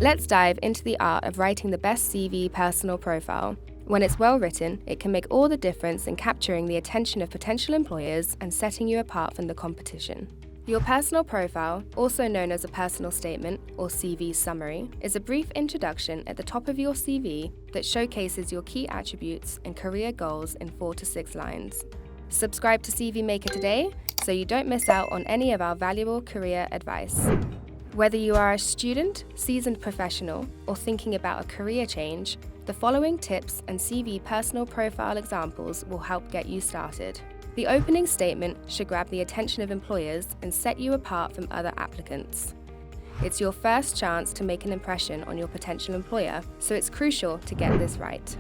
Let's dive into the art of writing the best CV personal profile. When it's well written, it can make all the difference in capturing the attention of potential employers and setting you apart from the competition. Your personal profile, also known as a personal statement or CV summary, is a brief introduction at the top of your CV that showcases your key attributes and career goals in 4 to 6 lines. Subscribe to CVMaker today so you don't miss out on any of our valuable career advice. Whether you are a student, seasoned professional, or thinking about a career change, the following tips and CV personal profile examples will help get you started. The opening statement should grab the attention of employers and set you apart from other applicants. It's your first chance to make an impression on your potential employer, so it's crucial to get this right.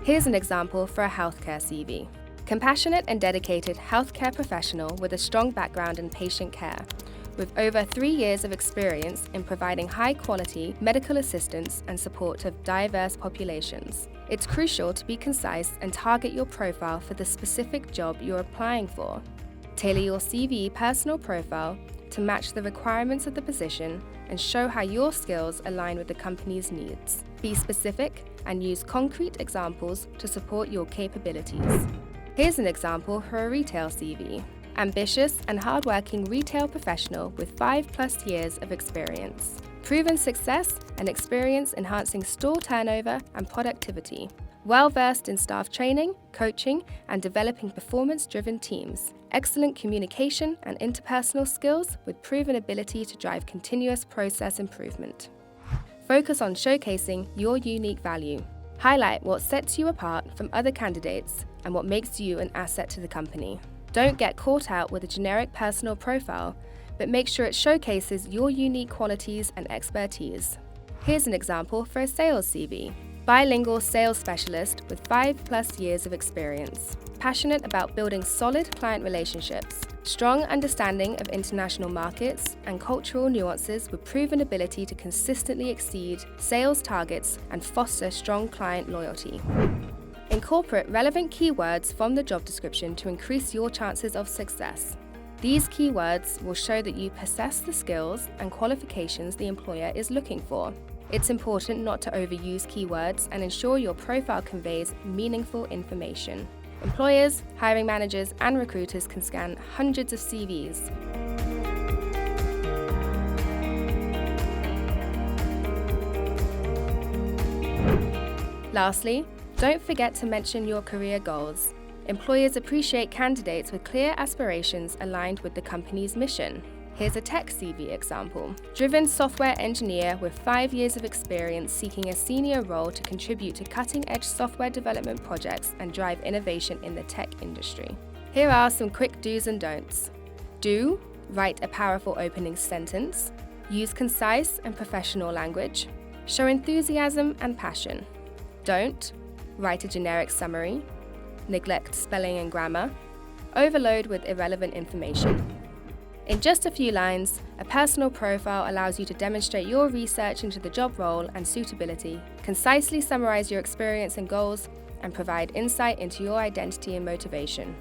Here's an example for a healthcare CV. Compassionate and dedicated healthcare professional with a strong background in patient care, with over 3 years of experience in providing high-quality medical assistance and support of diverse populations. It's crucial to be concise and target your profile for the specific job you're applying for. Tailor your CV personal profile to match the requirements of the position and show how your skills align with the company's needs. Be specific and use concrete examples to support your capabilities. Here's an example for a retail CV. Ambitious and hardworking retail professional with 5+ years of experience. Proven success and experience enhancing store turnover and productivity. Well-versed in staff training, coaching, and developing performance-driven teams. Excellent communication and interpersonal skills with proven ability to drive continuous process improvement. Focus on showcasing your unique value. Highlight what sets you apart from other candidates and what makes you an asset to the company. Don't get caught out with a generic personal profile, but make sure it showcases your unique qualities and expertise. Here's an example for a sales CV. Bilingual sales specialist with 5+ years of experience. Passionate about building solid client relationships. Strong understanding of international markets and cultural nuances with proven ability to consistently exceed sales targets and foster strong client loyalty. Incorporate relevant keywords from the job description to increase your chances of success. These keywords will show that you possess the skills and qualifications the employer is looking for. It's important not to overuse keywords and ensure your profile conveys meaningful information. Employers, hiring managers, and recruiters can scan hundreds of CVs. Lastly, don't forget to mention your career goals. Employers appreciate candidates with clear aspirations aligned with the company's mission. Here's a tech CV example. Driven software engineer with 5 years of experience seeking a senior role to contribute to cutting-edge software development projects and drive innovation in the tech industry. Here are some quick do's and don'ts. Do: write a powerful opening sentence. Use concise and professional language. Show enthusiasm and passion. Don't: write a generic summary. Neglect spelling and grammar. Overload with irrelevant information. In just a few lines, a personal profile allows you to demonstrate your research into the job role and suitability, concisely summarize your experience and goals, and provide insight into your identity and motivation.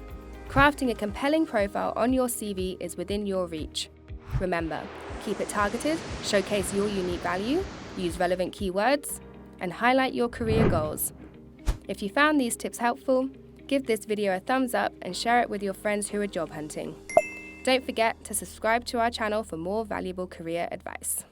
Crafting a compelling profile on your CV is within your reach. Remember, keep it targeted, showcase your unique value, use relevant keywords, and highlight your career goals. If you found these tips helpful, give this video a thumbs up and share it with your friends who are job hunting. Don't forget to subscribe to our channel for more valuable career advice.